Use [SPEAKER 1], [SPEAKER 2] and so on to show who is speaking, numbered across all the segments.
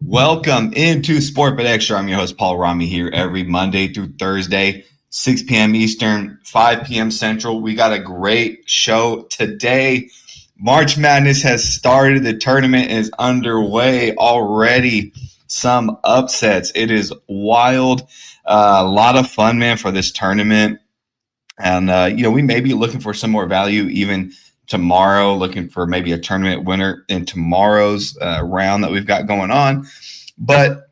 [SPEAKER 1] Welcome into SportBet Extra. I'm your host, Paul Rami, here every Monday through Thursday, 6 p.m. Eastern, 5 p.m. Central. We got a great show today. March Madness has started. The tournament is underway already. Some upsets. It is wild. A lot of fun, man, for this tournament. And, we may be looking for some more value even tomorrow, looking for maybe a tournament winner in tomorrow's round that we've got going on. But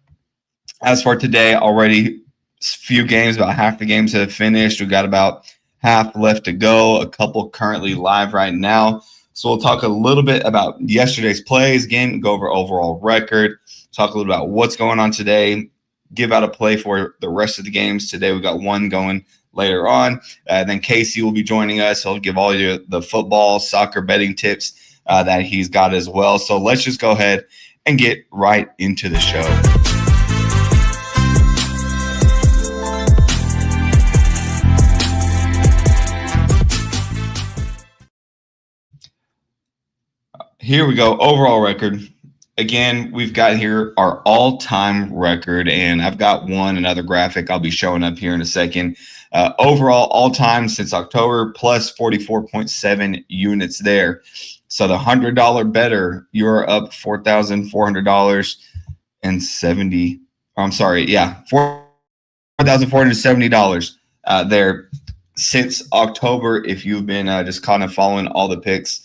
[SPEAKER 1] as for today, already few games, about half the games have finished. We've got about half left to go, a couple currently live right now. So we'll talk a little bit about yesterday's plays, again, go over overall record, talk a little about what's going on today, give out a play for the rest of the games. Today we've got one going later on. Then Casey will be joining us. He'll give all you the football, soccer betting tips that he's got as well. So let's just go ahead and get right into the show. Here we go. Overall record. Again, we've got here our all-time record, and I've got another graphic I'll be showing up here in a second. Overall, all-time since October, plus 44.7 units there. So the $100 better, you're up $4,470. I'm sorry, yeah, $4,470 there since October. If you've been just kind of following all the picks,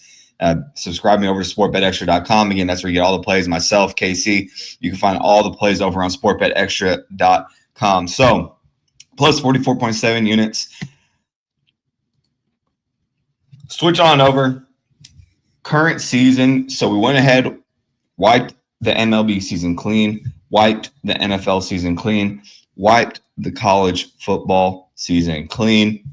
[SPEAKER 1] subscribe me over to sportbetextra.com. Again, that's where you get all the plays. Myself, KC, you can find all the plays over on sportbetextra.com. So plus 44.7 units. Switch on over. Current season. So we went ahead, wiped the MLB season clean, wiped the NFL season clean, wiped the college football season clean.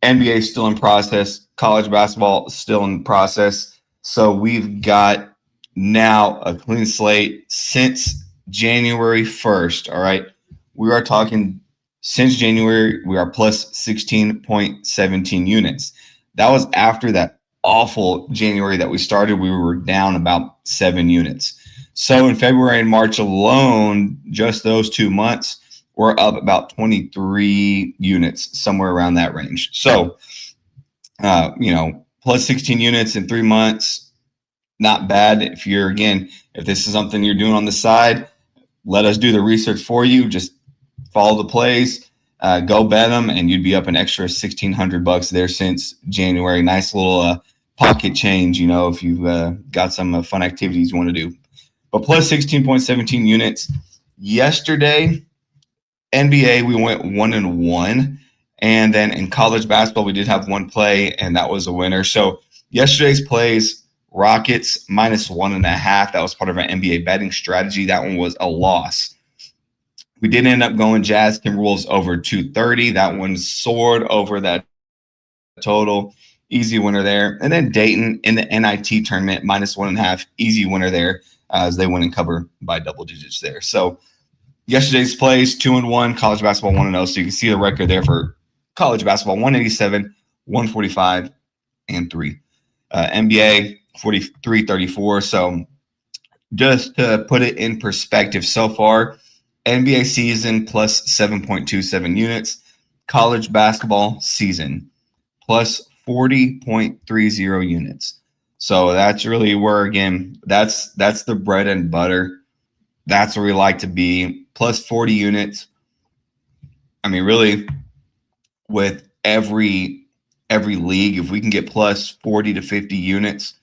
[SPEAKER 1] NBA still in process. College basketball still in process. So we've got now a clean slate since January 1st. All right. We are talking since January, we are plus 16.17 units. That was after that awful January that we started. We were down about 7 units. So in February and March alone, just those 2 months, we're up about 23 units, somewhere around that range. So, plus 16 units in 3 months, not bad. If this is something you're doing on the side, let us do the research for you. Just follow the plays, go bet them, and you'd be up an extra $1,600 there since January. Nice little pocket change, if you've got some fun activities you want to do. But plus 16.17 units. Yesterday, NBA, we went 1-1. And then in college basketball, we did have one play, and that was a winner. So yesterday's plays, Rockets minus 1.5. That was part of our NBA betting strategy. That one was a loss. We did end up going Jazz Timberwolves over 230. That one soared over that total. Easy winner there. And then Dayton in the NIT tournament, minus 1.5. Easy winner there as they went and cover by double digits there. So yesterday's plays, 2-1, college basketball 1-0. So you can see the record there for college basketball, 187, 145, and 3. NBA, 43-34. So just to put it in perspective, so far, NBA season plus 7.27 units. College basketball season plus 40.30 units. So that's really where, again, that's the bread and butter. That's where we like to be. Plus 40 units. I mean, really, with every league, if we can get plus 40 to 50 units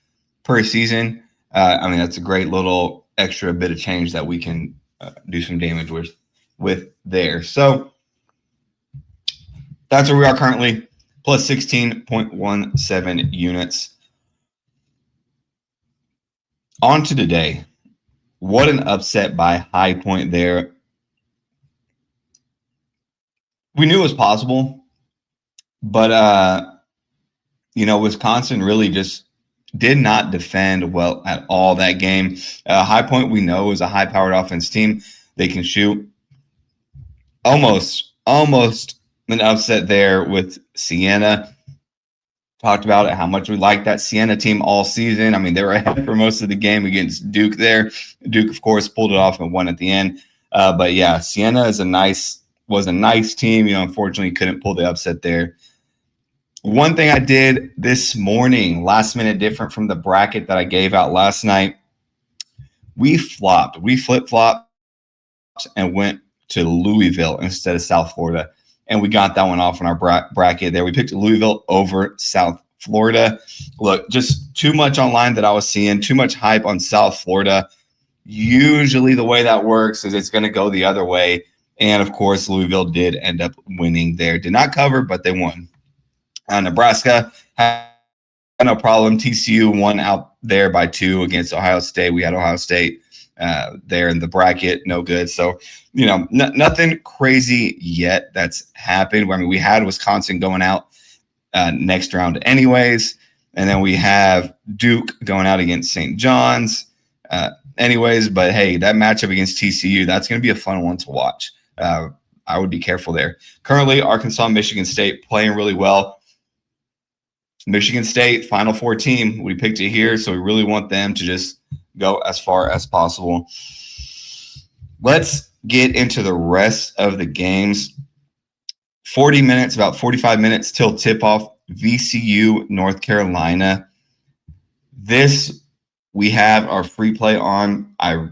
[SPEAKER 1] per season, that's a great little extra bit of change that we can do some damage with there. So that's where we are currently, plus 16.17 units. On to today. What an upset by High Point there. We knew it was possible, but Wisconsin really just did not defend well at all that game. High Point, we know, is a high-powered offense team. They can shoot. Almost an upset there with Siena. Talked about it, how much we like that Siena team all season. I mean, they were ahead for most of the game against Duke there. Duke, of course, pulled it off and won at the end. But yeah, Siena was a nice team. Unfortunately, couldn't pull the upset there. One thing I did this morning, last minute, different from the bracket that I gave out last night, we flopped. We flip-flopped and went to Louisville instead of South Florida. And we got that one off in our bracket there. We picked Louisville over South Florida. Look, just too much online that I was seeing, too much hype on South Florida. Usually the way that works is it's going to go the other way. And, of course, Louisville did end up winning there. Did not cover, but they won. Nebraska had no problem. TCU won out there by 2 against Ohio State. We had Ohio State there in the bracket, no good. So, nothing crazy yet that's happened. I mean, we had Wisconsin going out next round anyways. And then we have Duke going out against St. John's anyways. But, hey, that matchup against TCU, that's going to be a fun one to watch. I would be careful there. Currently, Arkansas, Michigan State playing really well. Michigan State, Final Four team. We picked it here, so we really want them to just go as far as possible. Let's get into the rest of the games. 40 minutes, about 45 minutes till tip-off, VCU, North Carolina. This, we have our free play on. I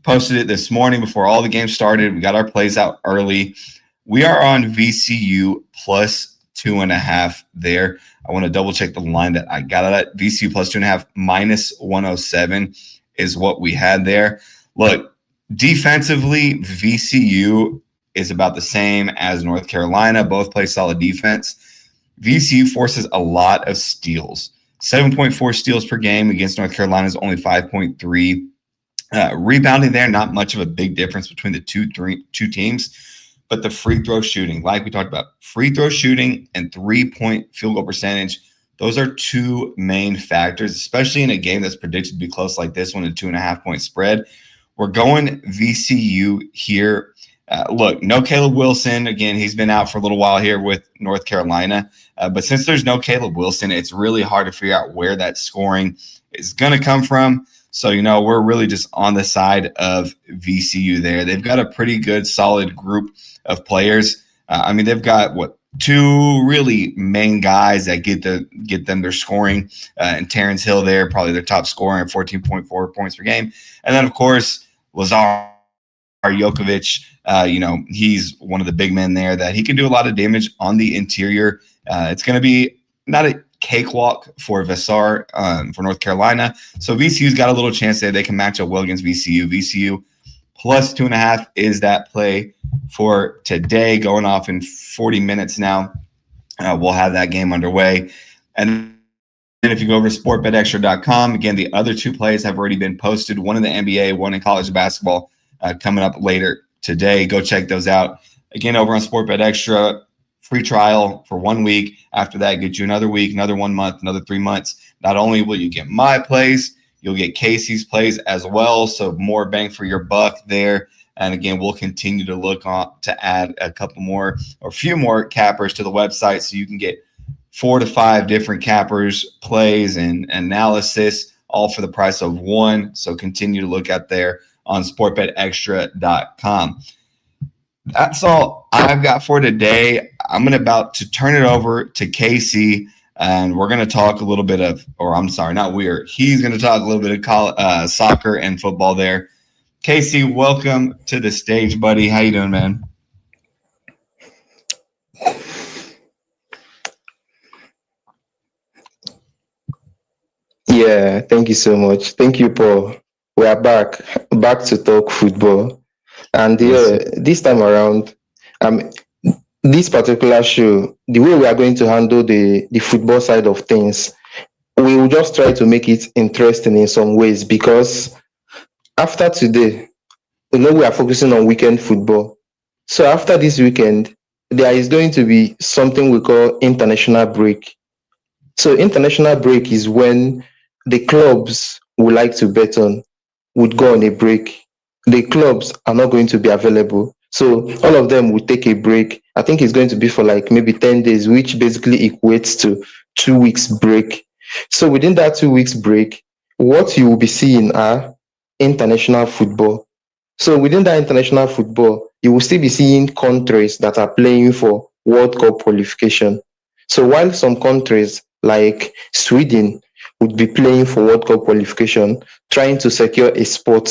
[SPEAKER 1] posted it this morning before all the games started. We got our plays out early. We are on VCU plus 2.5 there. I want to double check the line that I got it at. VCU plus 2.5 minus 107 is what we had there. Look, defensively, VCU is about the same as North Carolina. Both play solid defense. VCU forces a lot of steals. 7.4 steals per game against North Carolina is only 5.3. Rebounding there, not much of a big difference between the two teams. But the free throw shooting, like we talked about, free throw shooting and 3-point field goal percentage, those are two main factors, especially in a game that's predicted to be close like this one, a 2.5-point spread. We're going VCU here. Look, no Caleb Wilson. Again, he's been out for a little while here with North Carolina. But since there's no Caleb Wilson, it's really hard to figure out where that scoring is going to come from. So, we're really just on the side of VCU there. They've got a pretty good, solid group of players. They've got, two really main guys that get them their scoring. And Terrence Hill there, probably their top scorer at 14.4 points per game. And then, of course, Lazar Jokovic, he's one of the big men there that he can do a lot of damage on the interior. It's going to be not a cakewalk for Vassar for North Carolina. So VCU's got a little chance there. They can match up well against VCU. VCU plus 2.5 is that play for today, going off in 40 minutes now. We'll have that game underway. And then if you go over to SportBetExtra.com, again, the other two plays have already been posted, one in the NBA, one in college basketball, coming up later today. Go check those out. Again, over on SportBet Extra, free trial for 1 week. After that, get you another week, another 1 month, another 3 months. Not only will you get my plays, you'll get Casey's plays as well. So more bang for your buck there. And again, we'll continue to look to add a couple more or a few more cappers to the website so you can get 4 to 5 different cappers, plays, and analysis, all for the price of one. So continue to look out there on sportbetextra.com. That's all I've got for today. I'm about to turn it over to Casey, and we're going to talk a little bit of, he's going to talk a little bit of soccer and football there. Casey, welcome to the stage, buddy. How you doing, man?
[SPEAKER 2] Yeah, thank you so much. Thank you, Paul. We are back to talk football. And this time around, this particular show, the way we are going to handle the football side of things, we will just try to make it interesting in some ways, because after today, we are focusing on weekend football. So after this weekend, there is going to be something we call international break. So international break is when the clubs would like to bet on would go on a break. The clubs are not going to be available. So all of them will take a break. I think it's going to be for like maybe 10 days, which basically equates to 2 weeks break. So within that 2 weeks break, what you will be seeing are international football. So within that international football, you will still be seeing countries that are playing for World Cup qualification. So while some countries like Sweden would be playing for World Cup qualification, trying to secure a spot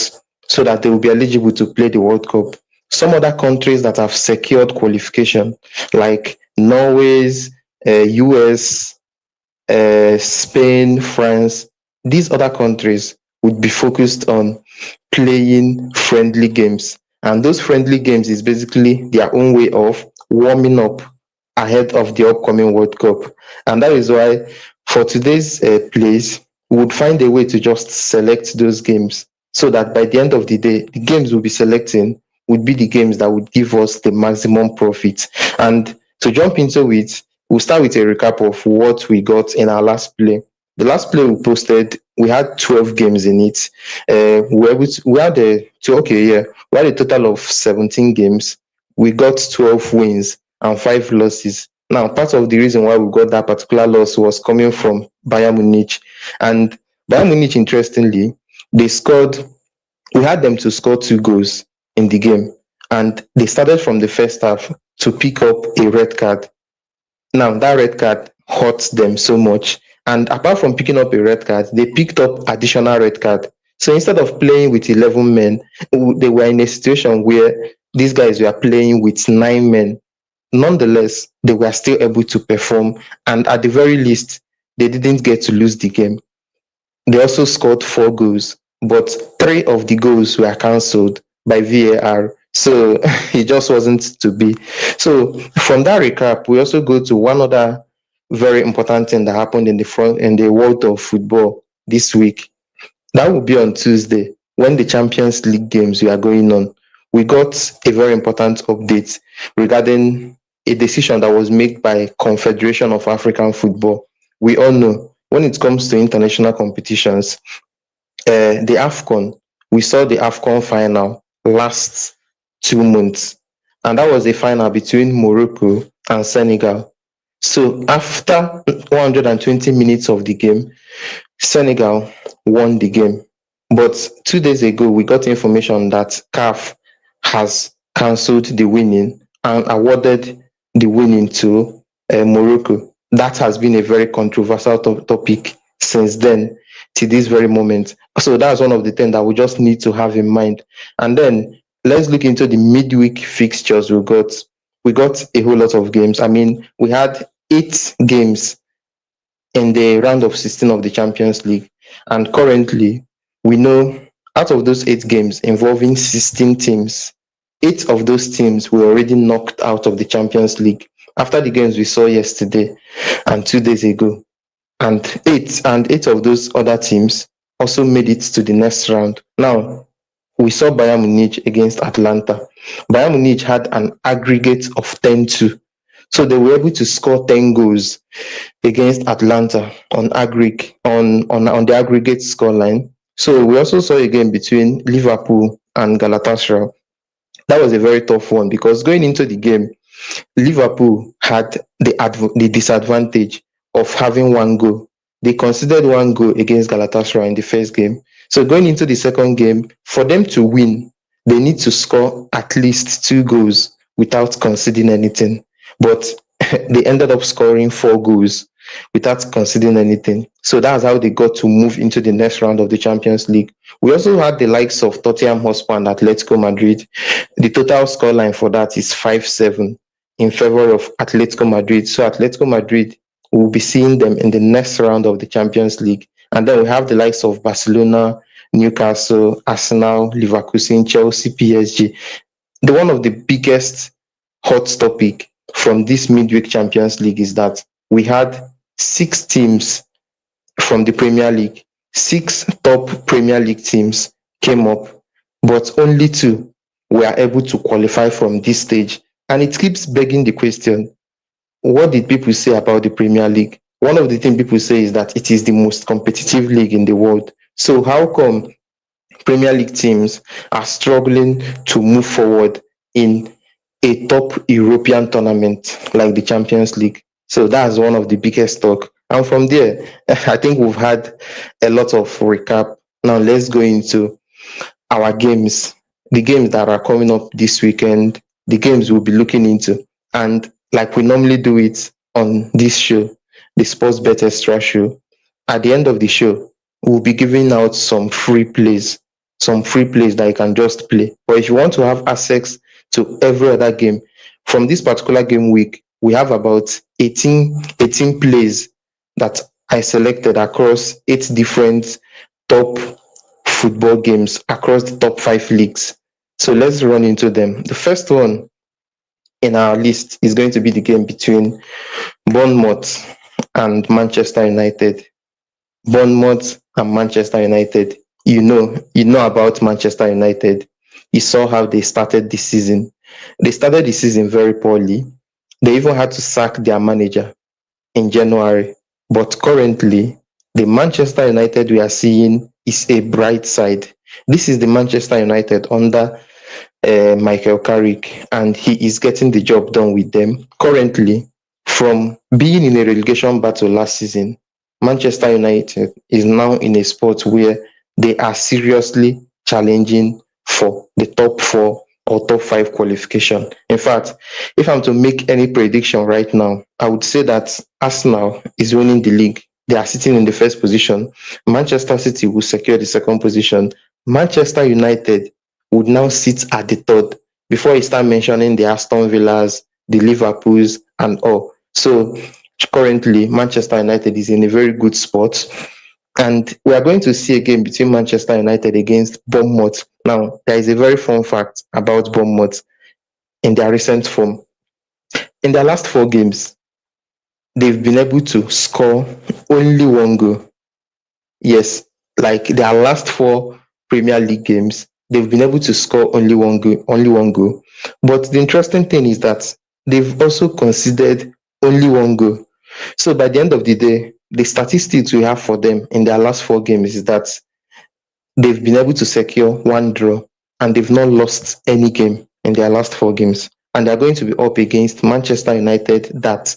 [SPEAKER 2] so that they will be eligible to play the World Cup. Some other countries that have secured qualification, like Norway's, US, Spain, France, these other countries would be focused on playing friendly games. And those friendly games is basically their own way of warming up ahead of the upcoming World Cup. And that is why for today's plays, we would find a way to just select those games so that by the end of the day, the games we'll be selecting would be the games that would give us the maximum profit. And to jump into it, we'll start with a recap of what we got in our last play. The last play we posted, we had 12 games in it. We had we had a total of 17 games. We got 12 wins and 5 losses. Now, part of the reason why we got that particular loss was coming from Bayern Munich. And Bayern Munich, interestingly, they scored, we had them to score 2 goals in the game. And they started from the first half to pick up a red card. Now, that red card hurt them so much. And apart from picking up a red card, they picked up additional red card. So instead of playing with 11 men, they were in a situation where these guys were playing with 9 men. Nonetheless, they were still able to perform. And at the very least, they didn't get to lose the game. They also scored 4 goals, but 3 of the goals were cancelled by VAR. So it just wasn't to be. So from that recap, we also go to one other very important thing that happened in the world of football this week. That will be on Tuesday when the Champions League games we are going on. We got a very important update regarding a decision that was made by Confederation of African Football. We all know when it comes to international competitions, the AFCON, we saw the AFCON final last 2 months, and that was a final between Morocco and Senegal. So after 120 minutes of the game, Senegal won the game. But 2 days ago, we got information that CAF has cancelled the winning and awarded the winning to Morocco. That has been a very controversial topic since then to this very moment. So that's one of the things that we just need to have in mind. And then let's look into the midweek fixtures we got. We got a whole lot of games. I mean, we had 8 games in the round of 16 of the Champions League. And currently, we know out of those 8 games involving 16 teams, 8 of those teams were already knocked out of the Champions League after the games we saw yesterday and 2 days ago. And eight of those other teams also made it to the next round. Now, we saw Bayern Munich against Atlanta. Bayern Munich had an aggregate of 10-2. So they were able to score 10 goals against Atlanta on the aggregate scoreline. So we also saw a game between Liverpool and Galatasaray. That was a very tough one because going into the game, Liverpool had the disadvantage of having 1 goal. They considered 1 goal against Galatasaray in the first game. So going into the second game, for them to win, they need to score at least 2 goals without conceding anything. But they ended up scoring 4 goals without conceding anything. So that's how they got to move into the next round of the Champions League. We also had the likes of Tottenham Hotspur and Atletico Madrid. The total scoreline for that is 5-7 in favor of Atletico Madrid. So Atletico Madrid will be seeing them in the next round of the Champions League. And then we have the likes of Barcelona, Newcastle, Arsenal, Leverkusen, Chelsea, PSG. One of the biggest hot topic from this midweek Champions League is that we had 6 teams from the Premier League. 6 top Premier League teams came up, but only 2 were able to qualify from this stage. And it keeps begging the question, what did people say about the Premier League? One of the things people say is that it is the most competitive league in the world. So how come Premier League teams are struggling to move forward in a top European tournament like the Champions League? So that's one of the biggest talk. And from there, I think we've had a lot of recap. Now let's go into our games, the games that are coming up this weekend, the games we'll be looking into. And like we normally do it on this show, the SportsBet Extra show, at the end of the show, we'll be giving out some free plays that you can just play. But if you want to have access to every other game, from this particular game week, we have about 18 plays that I selected across 8 different top football games across the top 5 leagues. So let's run into them. The first one in our list is going to be the game between Bournemouth and Manchester United. Bournemouth and Manchester United. You know about Manchester United. You saw how they started this season. They started the season very poorly. They even had to sack their manager in January. But currently, the Manchester United we are seeing is a bright side. This is the Manchester United under Michael Carrick, and he is getting the job done with them. Currently, from being in a relegation battle last season, Manchester United is now in a spot where they are seriously challenging for the top four or top five qualification. In fact, if I'm to make any prediction right now, I would say that Arsenal is winning the league. They are sitting in the first position. Manchester City will secure the second position. Manchester United would now sit at the third before you start mentioning the Aston Villas, the Liverpools, and all. So currently, Manchester United is in a very good spot. And we are going to see a game between Manchester United against Bournemouth. Now, there is a very fun fact about Bournemouth in their recent form. In their last 4 games, they've been able to score only one goal. Yes, like their last 4 Premier League games, they've been able to score only one goal. But the interesting thing is that they've also conceded only one goal. So by the end of the day, the statistics we have for them in their last 4 games is that they've been able to secure one draw and they've not lost any game in their last 4 games. And they're going to be up against Manchester United that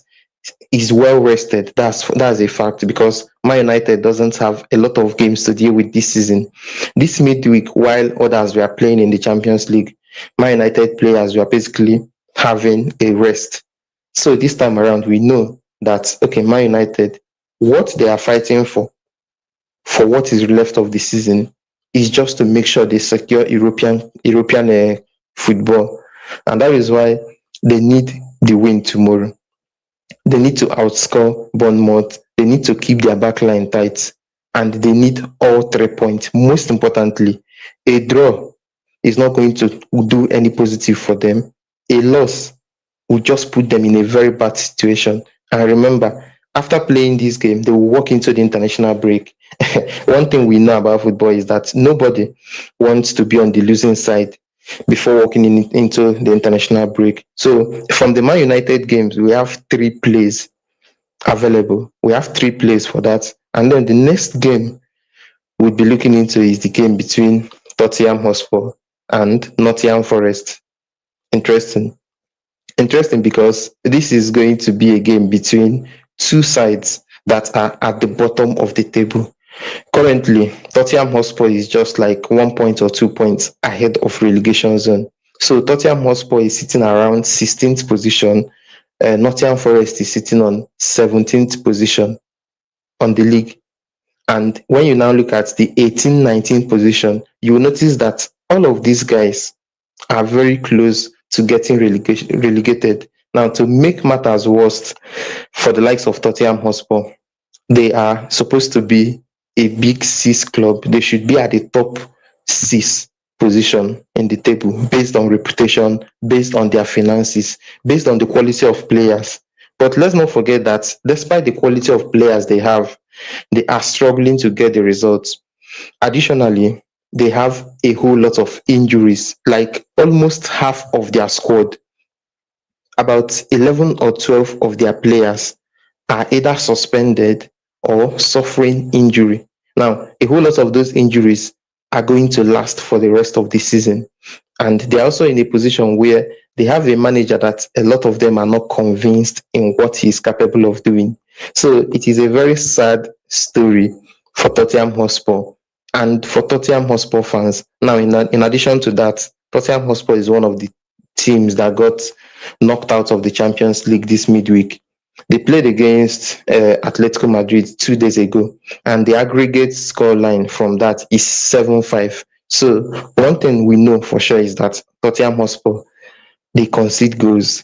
[SPEAKER 2] is well rested. That's a fact because Man United doesn't have a lot of games to deal with this season. This midweek, while others were playing in the Champions League, Man United players were basically having a rest. So this time around, we know that okay, Man United, what they are fighting for what is left of the season is just to make sure they secure European football, and that is why they need the win tomorrow. They need to outscore Bournemouth. They need to keep their backline tight, and they need all 3 points. Most importantly, a draw is not going to do any positive for them. A loss will just put them in a very bad situation. And remember, after playing this game, they will walk into the international break. One thing we know about football is that nobody wants to be on the losing side before walking into the international break. So from the Man United games, we have 3 plays available. We have 3 plays for that. And then the next game we'll be looking into is the game between Tottenham Hotspur and Nottingham Forest. Interesting. Interesting because this is going to be a game between 2 sides that are at the bottom of the table. Currently, Tottenham Hotspur is just like 1 point or 2 points ahead of relegation zone. So Tottenham Hotspur is sitting around 16th position. Nottingham Forest is sitting on 17th position on the league. And when you now look at the 18th, 19th position, you will notice that all of these guys are very close to getting relegated. Now, to make matters worse for the likes of Tottenham Hotspur, they are supposed to be a big 6 club. They should be at the top 6 position in the table based on reputation, based on their finances, based on the quality of players. But let's not forget that despite the quality of players they have, they are struggling to get the results. Additionally, they have a whole lot of injuries, like almost half of their squad, about 11 or 12 of their players are either suspended or suffering injury. Now, a whole lot of those injuries are going to last for the rest of the season. And they're also in a position where they have a manager that a lot of them are not convinced in what he's capable of doing. So it is a very sad story for Tottenham Hotspur and for Tottenham Hotspur fans. Now, in addition to that, Tottenham Hotspur is one of the teams that got knocked out of the Champions League this midweek. They played against Atletico Madrid 2 days ago, and the aggregate score line from that is 7-5. So one thing we know for sure is that Tottenham Hotspur, they concede goals,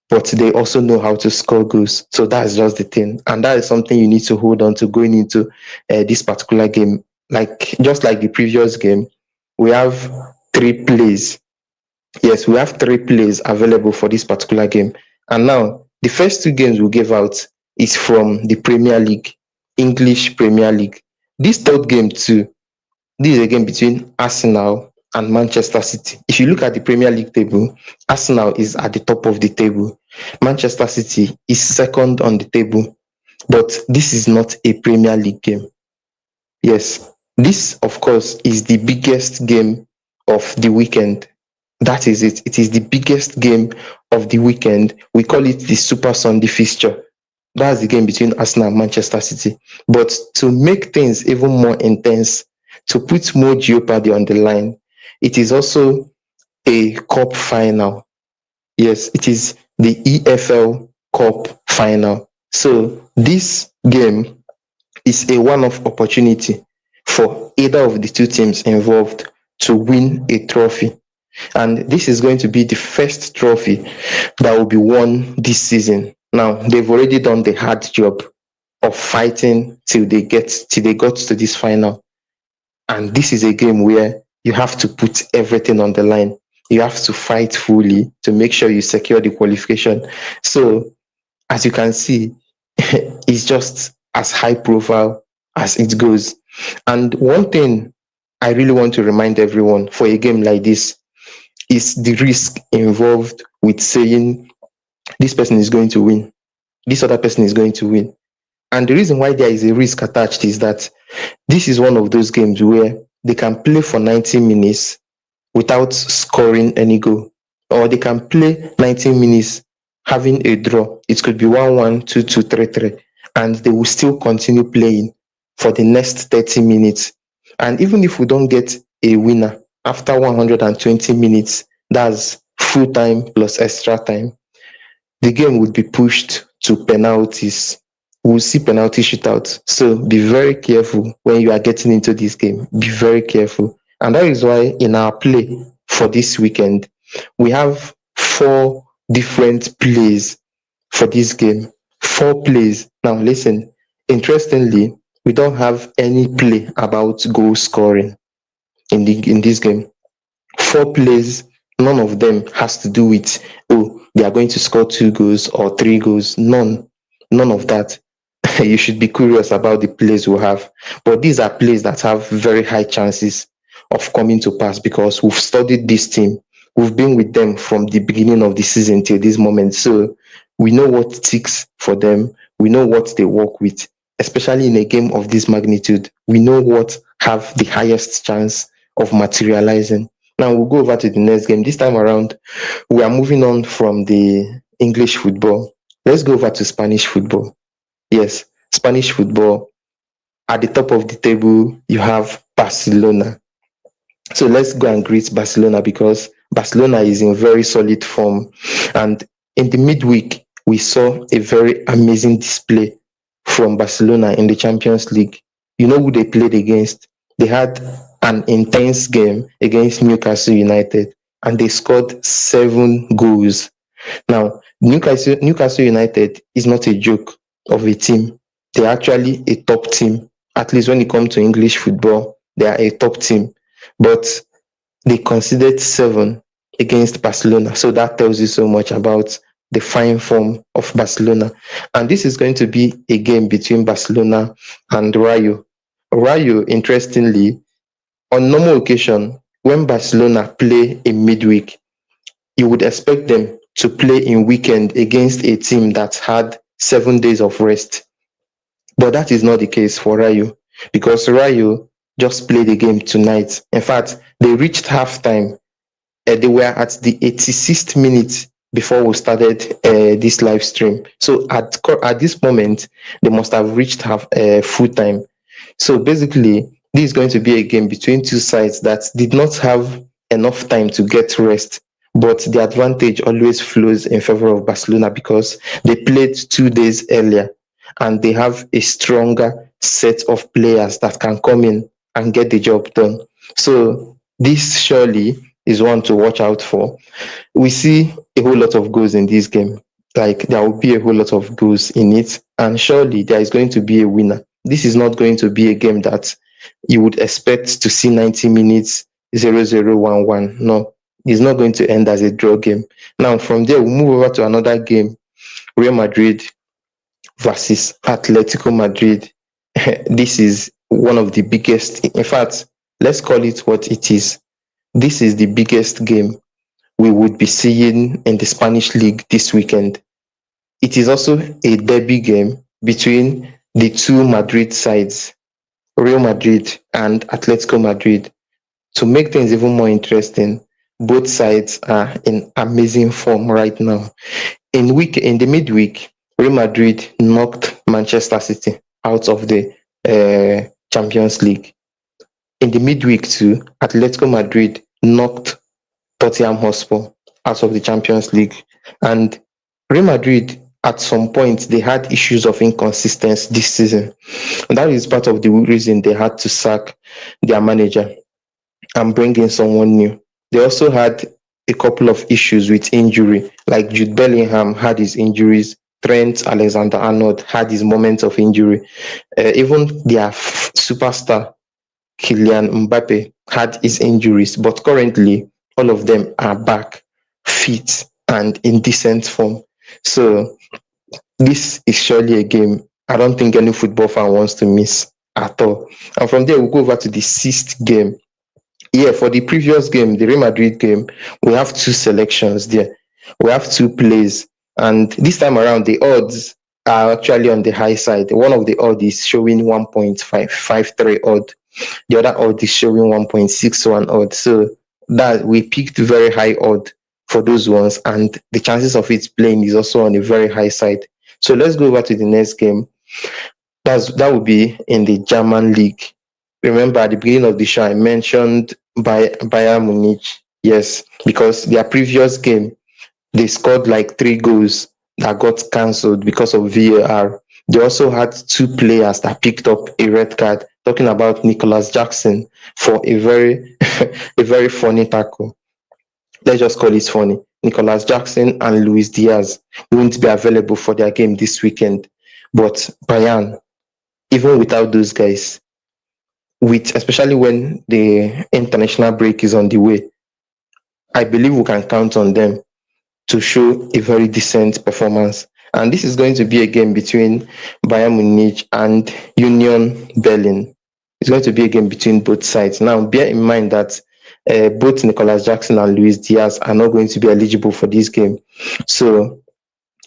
[SPEAKER 2] but they also know how to score goals. So that's just the thing, and that is something you need to hold on to going into this particular game. Like just like the previous game, we have three plays. Yes, we have three plays available for this particular game. And now, the first two games we gave out is from the Premier League, English Premier League. This third game too, this is a game between Arsenal and Manchester City. If you look at the Premier League table, Arsenal is at the top of the table. Manchester City is second on the table. But this is not a Premier League game. Yes, this, of course, is the biggest game of the weekend. That is it. It is the biggest game of the weekend. We call it the Super Sunday fixture. That's the game between Arsenal and Manchester City. But to make things even more intense, to put more jeopardy on the line, it is also a cup final. Yes, it is the EFL Cup final. So this game is a one-off opportunity for either of the two teams involved to win a trophy. And this is going to be the first trophy that will be won this season. Now, they've already done the hard job of fighting till they got to this final. And this is a game where you have to put everything on the line. You have to fight fully to make sure you secure the qualification. So, as you can see, it's just as high profile as it goes. And one thing I really want to remind everyone for a game like this is the risk involved with saying this person is going to win, this other person is going to win. And the reason why there is a risk attached is that this is one of those games where they can play for 90 minutes without scoring any goal, or they can play 90 minutes having a draw. It could be 1-1, 2-2, 3-3, and they will still continue playing for the next 30 minutes. And even if we don't get a winner after 120 minutes, that's full time plus extra time, the game would be pushed to penalties. We'll see penalty shootout. So be very careful when you are getting into this game. Be very careful. And that is why in our play for this weekend, we have 4 different plays for this game. 4 plays. Now listen, interestingly, we don't have any play about goal scoring in this game. 4 plays, none of them has to do with, oh, they are going to score 2 goals or 3 goals. None of that. You should be curious about the plays we have. But these are plays that have very high chances of coming to pass because we've studied this team. We've been with them from the beginning of the season till this moment. So we know what ticks for them. We know what they work with, especially in a game of this magnitude. We know what have the highest chance of materializing. Now we'll go over to the next game. This time around, we are moving on from the English football. Let's go over to Spanish football. Yes, Spanish football. At the top of the table, you have Barcelona. So let's go and greet Barcelona because Barcelona is in very solid form. And in the midweek, we saw a very amazing display from Barcelona in the Champions League. You know who they played against? They had an intense game against Newcastle United and they scored 7 goals. Now, Newcastle United is not a joke of a team. They're actually a top team. At least when it comes to English football, they are a top team. But they conceded 7 against Barcelona. So that tells you so much about the fine form of Barcelona. And this is going to be a game between Barcelona and Rayo. Rayo, interestingly, on normal occasion, when Barcelona play in midweek, you would expect them to play in weekend against a team that had 7 days of rest. But that is not the case for Rayo because Rayo just played the game tonight. In fact, they reached halftime. They were at the 86th minute before we started this live stream. So at this moment, they must have reached half full time. So basically, this is going to be a game between two sides that did not have enough time to get rest. But the advantage always flows in favor of Barcelona because they played 2 days earlier and they have a stronger set of players that can come in and get the job done. So this surely is one to watch out for. We see a whole lot of goals in this game. Like there will be a whole lot of goals in it, and surely there is going to be a winner. This is not going to be a game that you would expect to see 90 minutes 0-0-1-1. No, it's not going to end as a draw game. Now, from there, we'll move over to another game, Real Madrid versus Atletico Madrid. This is one of the biggest, in fact, let's call it what it is. This is the biggest game we would be seeing in the Spanish league this weekend. It is also a derby game between the two Madrid sides, Real Madrid and Atletico Madrid. To make things even more interesting, both sides are in amazing form right now. In the midweek, Real Madrid knocked Manchester City out of the Champions League. In the midweek too, Atletico Madrid knocked Tottenham Hotspur out of the Champions League. And Real Madrid, at some point, they had issues of inconsistency this season. And that is part of the reason they had to sack their manager and bring in someone new. They also had a couple of issues with injury, like Jude Bellingham had his injuries, Trent Alexander-Arnold had his moments of injury. Even their superstar, Kylian Mbappe, had his injuries, but currently all of them are back, fit, and in decent form. So this is surely a game I don't think any football fan wants to miss at all. And from there, we'll go over to the sixth game. Yeah, for the previous game, the Real Madrid game, we have two selections there. We have two plays. And this time around, the odds are actually on the high side. One of the odds is showing 1.553 odd. The other odd is showing 1.61 odd. So that we picked very high odd for those ones. And the chances of it playing is also on the very high side. So let's go over to the next game. That would be in the German league. Remember at the beginning of the show, I mentioned Bayern Munich. Yes, because their previous game, they scored like 3 goals that got cancelled because of VAR. They also had 2 players that picked up a red card, talking about Nicholas Jackson for a very, a very funny tackle. Let's just call it funny. Nicholas Jackson and Luis Diaz won't be available for their game this weekend. But Bayern, even without those guys, with especially when the international break is on the way, I believe we can count on them to show a very decent performance. And this is going to be a game between Bayern Munich and Union Berlin. It's going to be a game between both sides. Now, bear in mind that both Nicholas Jackson and Luis Diaz are not going to be eligible for this game. So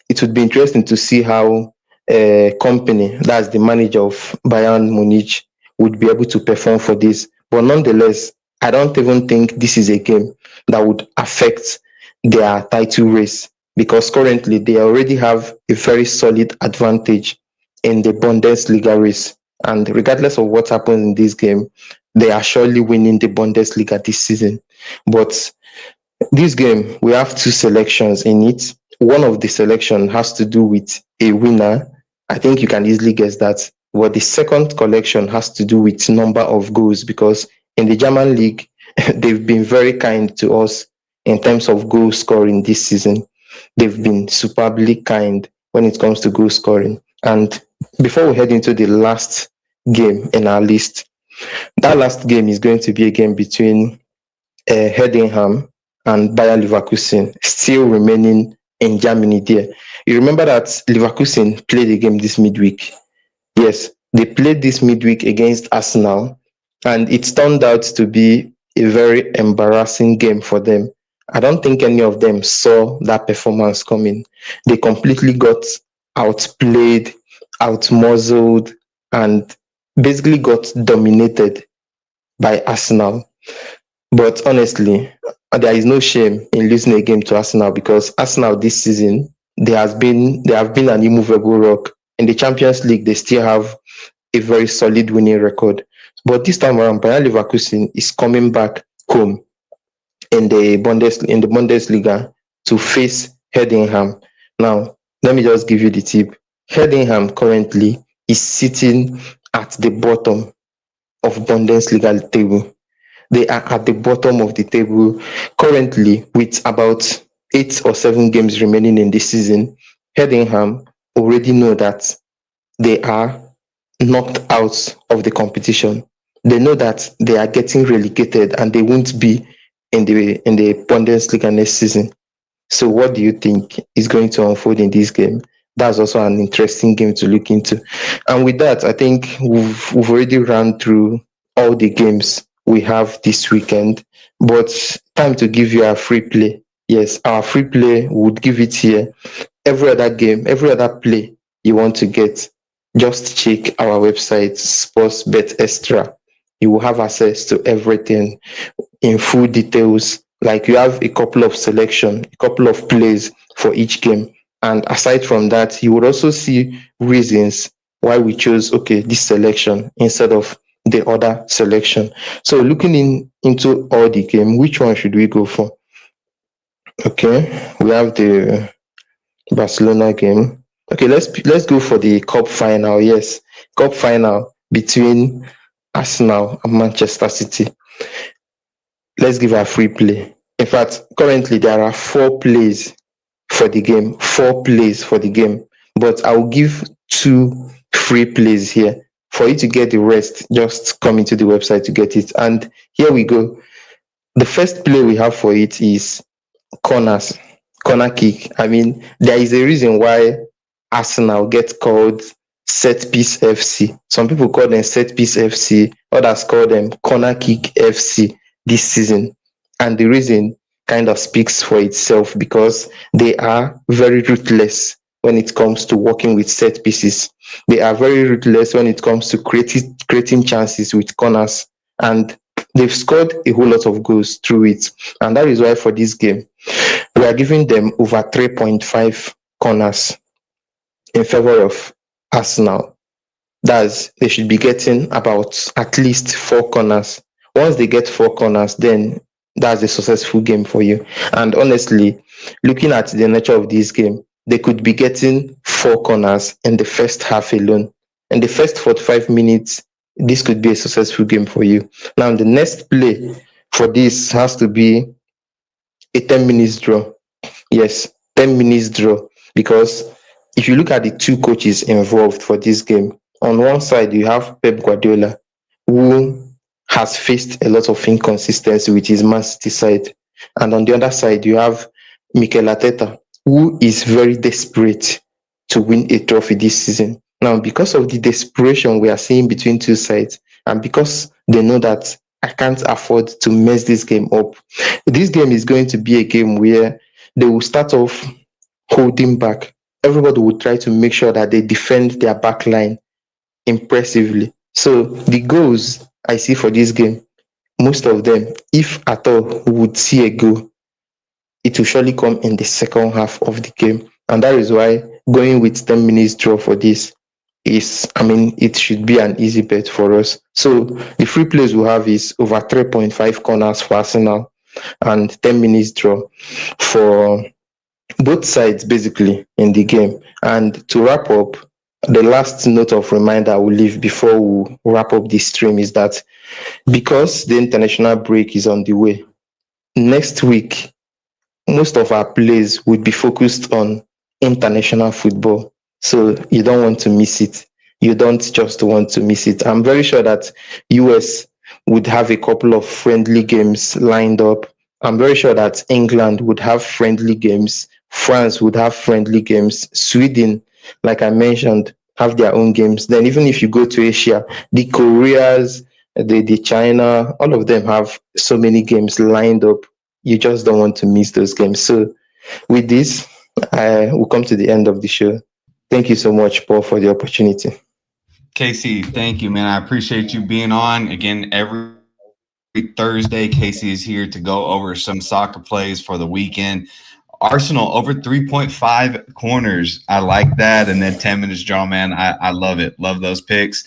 [SPEAKER 2] it would be interesting to see how Company, that's the manager of Bayern Munich, would be able to perform for this. But nonetheless, I don't even think this is a game that would affect their title race because currently they already have a very solid advantage in the Bundesliga race. And regardless of what happens in this game, they are surely winning the Bundesliga this season. But this game, we have 2 selections in it. One of the selection has to do with a winner. I think you can easily guess that. But the second collection has to do with number of goals because in the German league, they've been very kind to us in terms of goal scoring this season. They've been superbly kind when it comes to goal scoring. And before we head into the last game in our list, that last game is going to be a game between Heidenheim and Bayer Leverkusen, still remaining in Germany there. You remember that Leverkusen played a game this midweek. Yes, they played this midweek against Arsenal, and it turned out to be a very embarrassing game for them. I don't think any of them saw that performance coming. They completely got outplayed, outmuzzled, and basically got dominated by Arsenal. But honestly, there is no shame in losing a game to Arsenal because Arsenal this season they have been an immovable rock. In the Champions League, they still have a very solid winning record. But this time around, Bayer Leverkusen is coming back home in the Bundesliga to face Heidenheim. Now, let me just give you the tip. Heidenheim currently is sitting at the bottom of Bundesliga table. They are at the bottom of the table currently with about 8 or 7 games remaining in the season. Heidenheim already know that they are knocked out of the competition. They know that they are getting relegated and they won't be in the Bundesliga next season. So what do you think is going to unfold in this game? That's also an interesting game to look into. And with that, I think we've already run through all the games we have this weekend. But time to give you our free play. Yes, our free play would give it here. Every other game, every other play you want to get, just check our website, SportsBet Extra. You will have access to everything in full details. Like you have a couple of selection, a couple of plays for each game. And aside from that, you would also see reasons why we chose this selection instead of the other selection. So looking into all the game, which one should we go for? Okay, we have the Barcelona game. Okay, let's go for the cup final. Yes, cup final between Arsenal and Manchester City. Let's give a free play. In fact, currently there are 4 plays for the game. 4 plays for the game. But I'll give 2 free plays here. For you to get the rest, just come into the website to get it. And here we go. The first play we have for it is corners, corner kick. I mean, there is a reason why Arsenal gets called set piece FC. Some people call them set piece FC, others call them corner kick FC this season. And the reason kind of speaks for itself because they are very ruthless when it comes to working with set pieces. They are very ruthless when it comes to creating chances with corners. And they've scored a whole lot of goals through it. And that is why for this game, we are giving them over 3.5 corners in favor of Arsenal. That's they should be getting about at least 4 corners. Once they get 4 corners, then that's a successful game for you. And honestly, looking at the nature of this game, they could be getting 4 corners in the first half alone. In the first 45 minutes, this could be a successful game for you. Now, the next play for this has to be a 10 minutes draw. Yes, 10 minutes draw. Because if you look at the 2 coaches involved for this game, on one side you have Pep Guardiola, who has faced a lot of inconsistency with his Man City side. And on the other side, you have Mikel Arteta, who is very desperate to win a trophy this season. Now, because of the desperation we are seeing between 2 sides, and because they know that I can't afford to mess this game up, this game is going to be a game where they will start off holding back. Everybody will try to make sure that they defend their back line impressively. So the goals I see for this game, most of them, if at all we would see a goal, it will surely come in the second half of the game. And that is why going with 10 minutes draw for this it should be an easy bet for us. So the free plays we have is over 3.5 corners for Arsenal and 10 minutes draw for both sides basically in the game. And to wrap up, the last note of reminder I will leave before we wrap up this stream is that because the international break is on the way, next week, most of our plays would be focused on international football. So you don't want to miss it. You don't just want to miss it. I'm very sure that US would have a couple of friendly games lined up. I'm very sure that England would have friendly games. France would have friendly games. Sweden, like I mentioned, have their own games. Then even if you go to Asia, the Koreas, the China, all of them have so many games lined up. You just don't want to miss those games. So with this, we'll come to the end of the show. Thank you so much, Paul, for the opportunity.
[SPEAKER 1] Casey, thank you, man. I appreciate you being on again every Thursday. Casey is here to go over some soccer plays for the weekend. Arsenal over 3.5 corners. I like that. And then 10 minutes draw, man. I love it. Love those picks.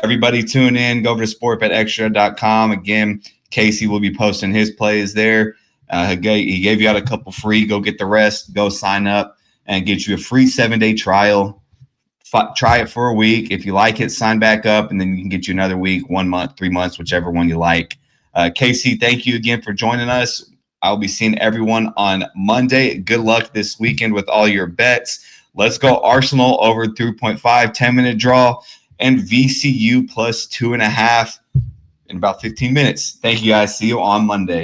[SPEAKER 1] Everybody tune in. Go over to sportbetextra.com. Again, Casey will be posting his plays there. He gave you out a couple free. Go get the rest. Go sign up and get you a free 7-day trial. Try it for a week. If you like it, sign back up, and then you can get you another week, 1 month, 3 months, whichever one you like. Casey, thank you again for joining us. I'll be seeing everyone on Monday. Good luck this weekend with all your bets. Let's go Arsenal over 3.5, 10-minute draw, and VCU plus 2.5 in about 15 minutes. Thank you, guys. See you on Monday.